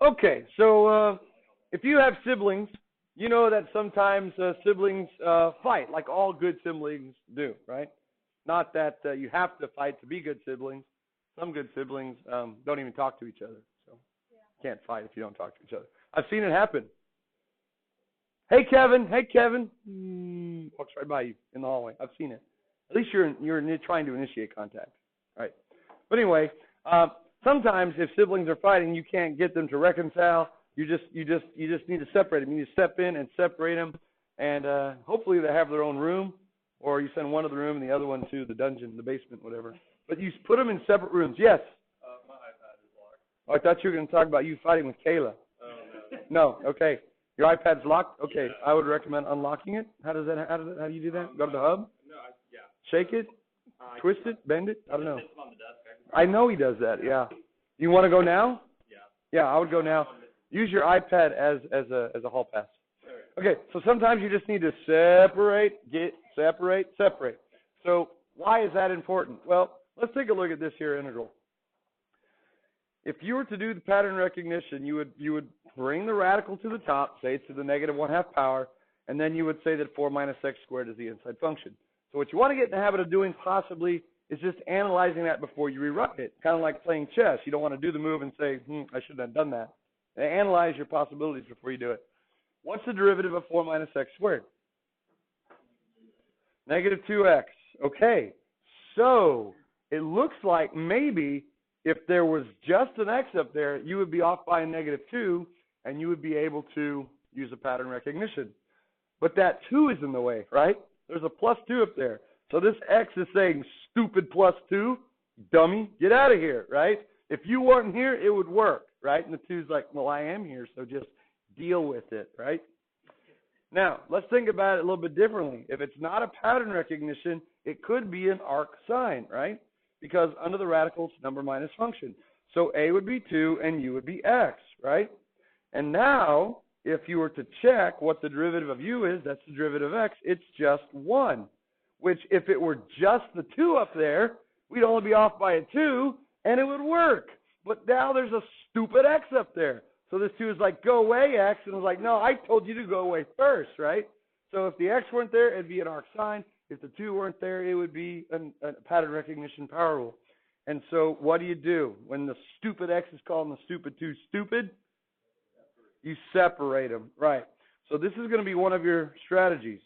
Okay, so if you have siblings, you know that sometimes siblings fight, like all good siblings do, right? Not that you have to fight to be good siblings. Some good siblings don't even talk to each other, so you can't fight if you don't talk to each other. I've seen it happen. Hey, Kevin. Hey, Kevin. Walks right by you in the hallway. I've seen it. At least you're trying to initiate contact, right? But anyway, sometimes if siblings are fighting, you can't get them to reconcile. You just need to separate them. You need to step in and separate them, and hopefully they have their own room, or you send one to the room and the other one to the dungeon, the basement, whatever. But you put them in separate rooms. Yes. My iPad is locked. Oh, I thought you were going to talk about you fighting with Kayla. Oh no. No. Okay. Your iPad's locked. Okay. I would recommend unlocking it. How do you do that? Go to the hub. No. Yeah. Shake it. Twist it. Bend it. I don't know. It's on the desk. I know he does that. Yeah. You want to go now? Yeah. Yeah, I would go now. Use your iPad as a hall pass. Okay, so sometimes you just need to separate. So why is that important? Well, let's take a look at this here integral. If you were to do the pattern recognition, you would bring the radical to the top, say to the -1/2 power, and then you would say that 4 minus x squared is the inside function. So what you want to get in the habit of doing possibly is just analyzing that before you rewrite it. Kind of like playing chess. You don't want to do the move and say, I shouldn't have done that. Analyze your possibilities before you do it. What's the derivative of 4 minus x squared? -2x. Okay, so it looks like maybe if there was just an x up there, you would be off by a -2, and you would be able to use a pattern recognition. But that 2 is in the way, right? There's a +2 up there. So this x is saying, stupid +2, dummy, get out of here, right? If you weren't here, it would work, right? And the 2's like, well, I am here, so just deal with it, right? Now, let's think about it a little bit differently. If it's not a pattern recognition, it could be an arc sign, right? Because under the radical, it's number minus function. So a would be 2 and u would be x, right? And now, if you were to check what the derivative of u is, that's the derivative of x, it's just 1. Which, if it were just the 2 up there, we'd only be off by a 2, and it would work. But now there's a stupid x up there. So this 2 is like, go away, x. And it's like, no, I told you to go away first, right? So if the x weren't there, it'd be an arc sign. If the 2 weren't there, it would be a pattern recognition power rule. And so what do? When the stupid x is called and the stupid 2 stupid, you separate them, right? So this is going to be one of your strategies.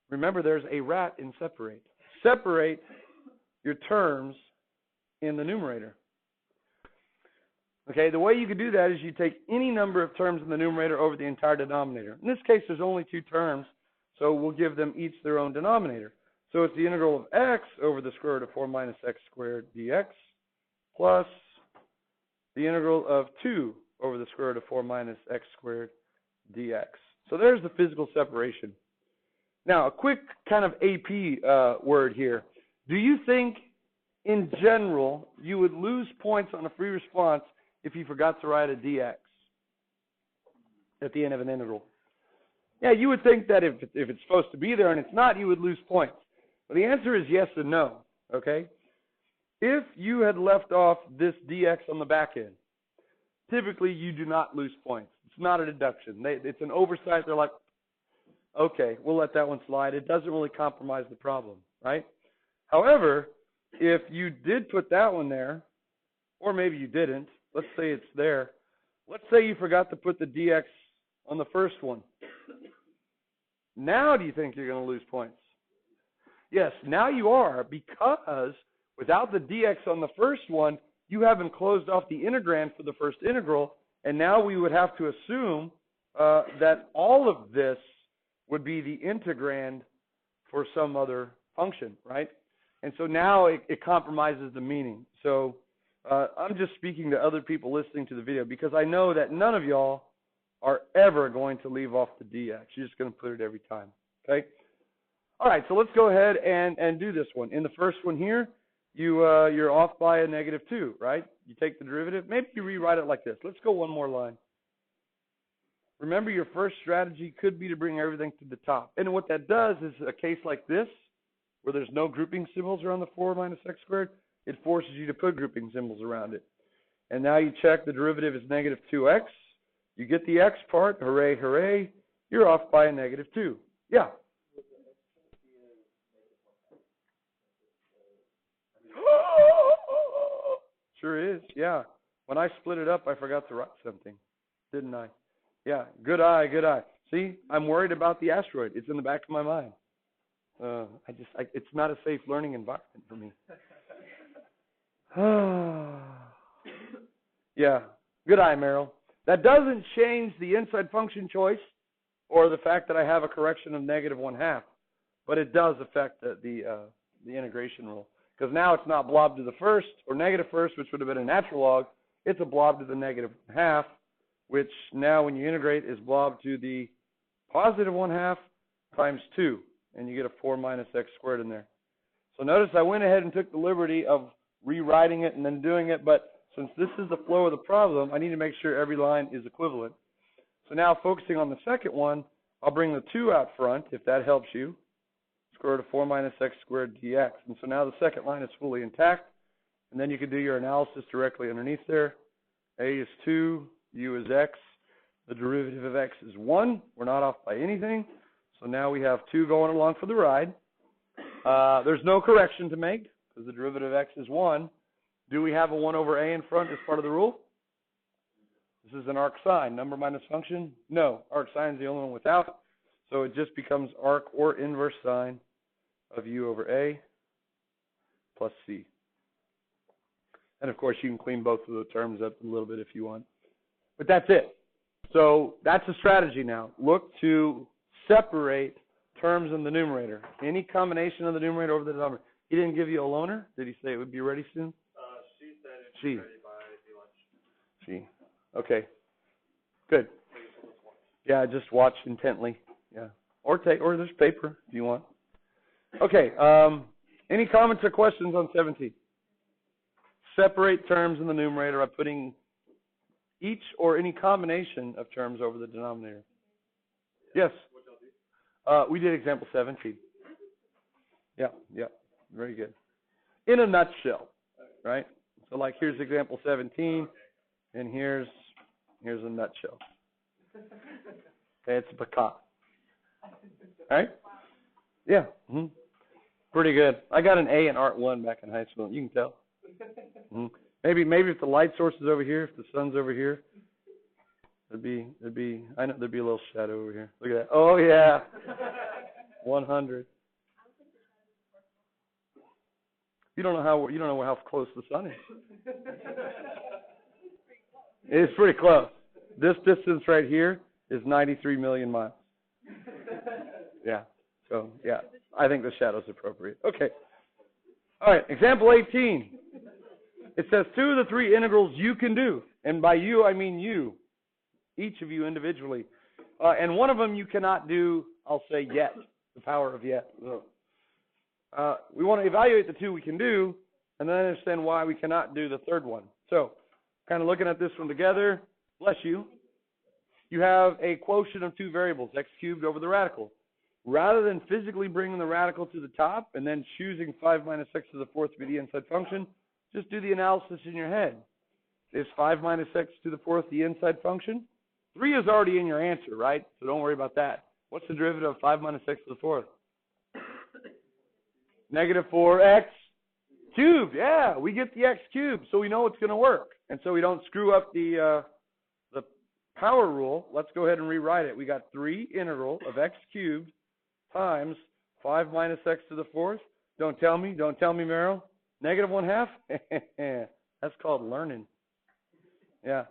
Remember, there's a rat in separate. Separate your terms in the numerator. Okay, the way you could do that is you take any number of terms in the numerator over the entire denominator. In this case, there's only 2 terms, so we'll give them each their own denominator. So it's the integral of x over the square root of 4 minus x squared dx plus the integral of 2 over the square root of 4 minus x squared dx. So there's the physical separation. Now, a quick kind of AP word here. Do you think, in general, you would lose points on a free response if you forgot to write a dx at the end of an integral? Yeah, you would think that if it's supposed to be there and it's not, you would lose points. But the answer is yes and no, okay? If you had left off this dx on the back end, typically you do not lose points. It's not a deduction. It's an oversight. They're like, okay, we'll let that one slide. It doesn't really compromise the problem, right? However, if you did put that one there, or maybe you didn't, let's say it's there. Let's say you forgot to put the dx on the first one. Now do you think you're going to lose points? Yes, now you are, because without the dx on the first one, you haven't closed off the integrand for the first integral, and now we would have to assume that all of this would be the integrand for some other function, right? And so now it compromises the meaning. So I'm just speaking to other people listening to the video because I know that none of y'all are ever going to leave off the dx. You're just going to put it every time, okay? All right, so let's go ahead and do this one. In the first one here, you're off by a -2, right? You take the derivative. Maybe you rewrite it like this. Let's go one more line. Remember, your first strategy could be to bring everything to the top. And what that does is a case like this, where there's no grouping symbols around the 4 minus x squared, it forces you to put grouping symbols around it. And now you check the derivative is negative 2x. You get the x part. Hooray, hooray. You're off by a negative 2. Yeah. Sure is, yeah. When I split it up, I forgot to write something, didn't I? Yeah, good eye, good eye. See, I'm worried about the asteroid. It's in the back of my mind. It's not a safe learning environment for me. Yeah, good eye, Meryl. That doesn't change the inside function choice or the fact that I have a correction of negative 1/2, but it does affect the integration rule. Because now it's not blob to the first or negative first, which would have been a natural log. It's a blob to the negative 1/2, which now when you integrate is blob to the positive 1/2 times 2. And you get a 4 minus x squared in there. So notice I went ahead and took the liberty of rewriting it and then doing it, but since this is the flow of the problem, I need to make sure every line is equivalent. So now focusing on the second one, I'll bring the 2 out front, if that helps you. Square root of 4 minus x squared dx. And so now the second line is fully intact. And then you can do your analysis directly underneath there. A is 2, u is x. The derivative of x is 1. We're not off by anything. So now we have 2 going along for the ride. There's no correction to make because the derivative of x is 1. Do we have a 1 over a in front as part of the rule? This is an arc sine. Number minus function? No. Arc sine is the only one without. So it just becomes arc or inverse sine of u over a plus c. And of course, you can clean both of the terms up a little bit if you want. But that's it. So that's a strategy now. Look to separate terms in the numerator. Any combination of the numerator over the denominator. He didn't give you a loaner? Did he say it would be ready soon? She said it would be ready by lunch. Okay. Good. Yeah, just watch intently. Yeah. Or there's paper if you want. Okay. Any comments or questions on 17? Separate terms in the numerator by putting each or any combination of terms over the denominator. Yes. We did example 17. Yeah. Very good. In a nutshell, right? So like here's example 17, and here's a nutshell. Okay, it's a pecan. All right? Yeah. Pretty good. I got an A in Art 1 back in high school. You can tell. Maybe if the light source is over here, if the sun's over here, there'd be a little shadow over here. Look at that. Oh yeah. 100. You don't know how close the sun is. It's pretty close. This distance right here is 93 million miles. Yeah. So yeah, I think the shadow's appropriate. Okay. All right. Example 18. It says 2 of the 3 integrals you can do, and by you I mean you, each of you individually, and one of them you cannot do. I'll say yet, the power of yet. We want to evaluate the 2 we can do, and then understand why we cannot do the third one. So, kind of looking at this one together, bless you. You have a quotient of 2 variables, x cubed over the radical. Rather than physically bringing the radical to the top and then choosing 5 minus x to the 4th to be the inside function, just do the analysis in your head. Is 5 minus x to the 4th the inside function? 3 is already in your answer, right? So don't worry about that. What's the derivative of 5 minus x to the 4th? Negative 4x cubed. Yeah, we get the x cubed, so we know it's going to work. And so we don't screw up the power rule. Let's go ahead and rewrite it. We got 3 integral of x cubed times 5 minus x to the 4th. Don't tell me, Meryl. Negative 1/2? That's called learning. Yeah.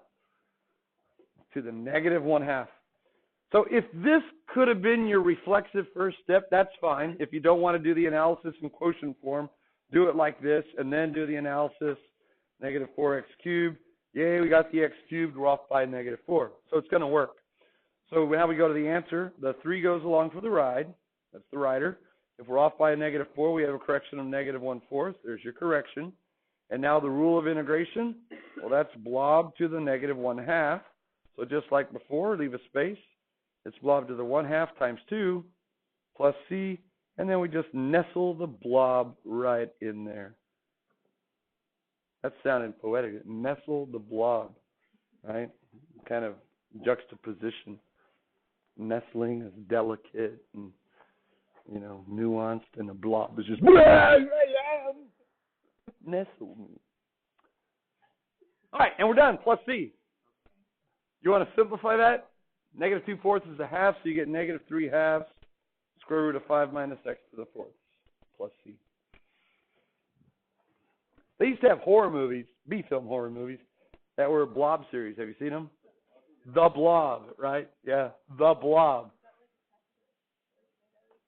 To the negative 1/2. So if this could have been your reflexive first step, that's fine. If you don't want to do the analysis in quotient form, do it like this, and then do the analysis, negative 4x cubed. Yay, we got the x cubed. We're off by negative 4. So it's going to work. So now we go to the answer. The 3 goes along for the ride. That's the rider. If we're off by a negative 4, we have a correction of negative 1/4. There's your correction. And now the rule of integration, well, that's blob to the negative 1/2. So just like before, leave a space. It's blob to the 1/2 times 2 plus c. And then we just nestle the blob right in there. That sounded poetic. Nestle the blob, right? Kind of juxtaposition. Nestling is delicate and, you know, nuanced, and a blob is just nestle me. All right, and we're done. Plus C. You want to simplify that? Negative 2/4 is a half, so you get negative 3/2. Square root of 5 minus x to the 4th. Plus C. They used to have horror movies, B-film horror movies, that were blob series. Have you seen them? The Blob, right? Yeah, The Blob.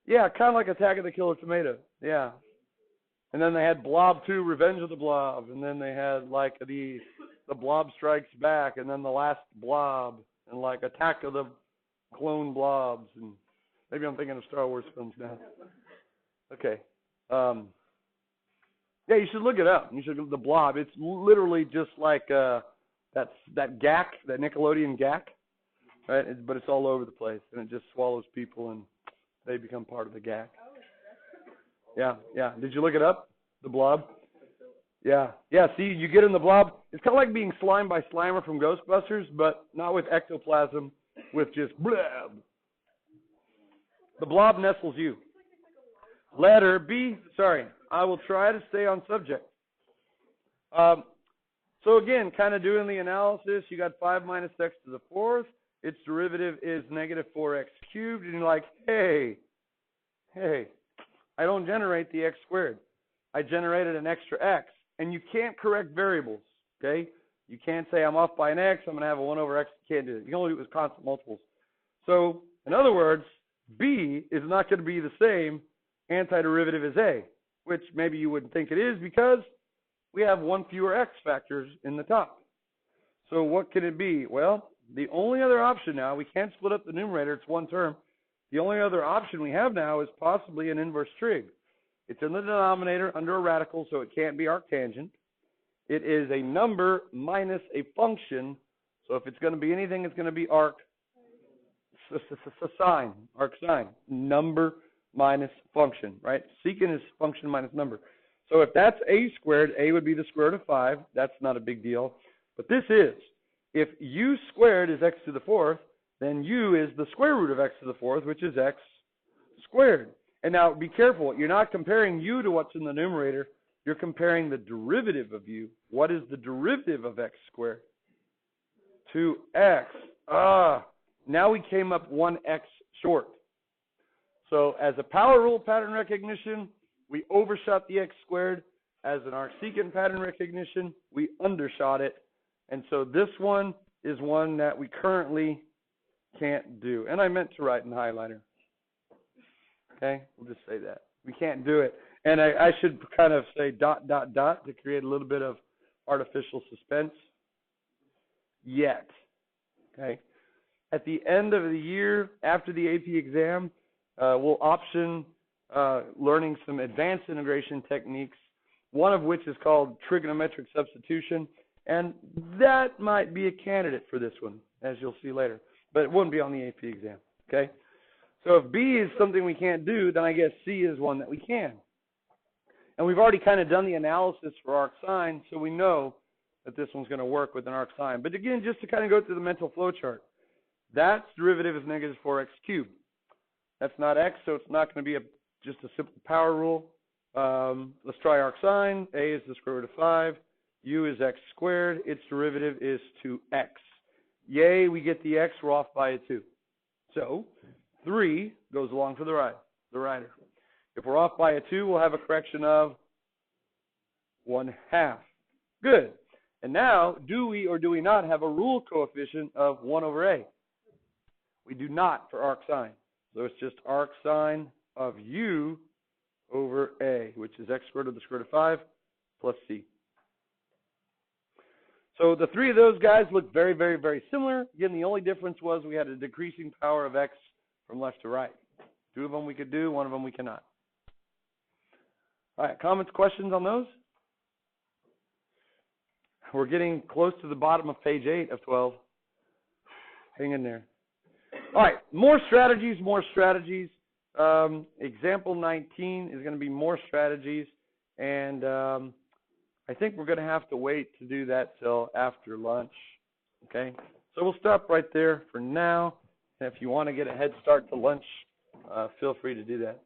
Yeah, kind of like Attack of the Killer Tomato. Yeah. And then they had Blob 2, Revenge of the Blob. And then they had, like, the Blob Strikes Back. And then the Last Blob. And, like, Attack of the Clone Blobs. And maybe I'm thinking of Star Wars films now. Okay. Yeah, you should look it up. You should look at The Blob. It's literally just like that GAC, that Nickelodeon GAC, right? But it's all over the place, and it just swallows people, and they become part of the GAC. Yeah. Did you look it up? The Blob? Yeah. See, you get in the Blob. It's kind of like being slimed by Slimer from Ghostbusters, but not with ectoplasm, with just blab. The Blob nestles you. Letter B. Sorry, I will try to stay on subject. So again, kind of doing the analysis, you got 5 minus x to the 4th. Its derivative is negative 4x cubed. And you're like, hey, I don't generate the x squared. I generated an extra x. And you can't correct variables, okay? You can't say I'm off by an x, I'm going to have a 1 over x. You can't do it. You can only do it with constant multiples. So, in other words, B is not going to be the same antiderivative as A, which maybe you wouldn't think it is because we have 1 fewer x factors in the top. So what can it be? Well, the only other option now, we can't split up the numerator, it's one term. The only other option we have now is possibly an inverse trig. It's in the denominator under a radical, so it can't be arctangent. It is a number minus a function, so if it's going to be anything, it's going to be arc sine, number minus function, right? Secant is function minus number. So if that's a squared, a would be the square root of 5. That's not a big deal. But this is, if u squared is x to the 4th, then u is the square root of x to the 4th, which is x squared. And now be careful. You're not comparing u to what's in the numerator. You're comparing the derivative of u. What is the derivative of x squared? 2x. Now we came up 1x short. So as a power rule pattern recognition, we overshot the x squared. As an arcsecant pattern recognition, we undershot it. And so this one is one that we currently can't do. And I meant to write in highlighter. Okay, we'll just say that. We can't do it. And I should kind of say ... to create a little bit of artificial suspense. Yet. Okay. At the end of the year, after the AP exam, we'll option learning some advanced integration techniques, one of which is called Trigonometric Substitution. And that might be a candidate for this one, as you'll see later. But it wouldn't be on the AP exam. Okay? So if B is something we can't do, then I guess C is one that we can. And we've already kind of done the analysis for arc sine, so we know that this one's going to work with an arc sine. But again, just to kind of go through the mental flow chart, that derivative is negative 4x cubed. That's not x, so it's not going to be just a simple power rule. Let's try arc sine. A is the square root of 5. U is x squared. Its derivative is 2x. Yay, we get the x. We're off by a 2. So 3 goes along for the rider. If we're off by a 2, we'll have a correction of 1/2. Good. And now, do we or do we not have a rule coefficient of 1 over a? We do not for arc sine. So it's just arc sine of u over a, which is x squared to the square root of 5 plus c. So the three of those guys look very, very, very similar. Again, the only difference was we had a decreasing power of x from left to right. 2 of them we could do, 1 of them we cannot. All right, comments, questions on those? We're getting close to the bottom of page 8 of 12. Hang in there. All right, more strategies. Example 19 is going to be more strategies. And I think we're going to have to wait to do that till after lunch, okay? So we'll stop right there for now, and if you want to get a head start to lunch, feel free to do that.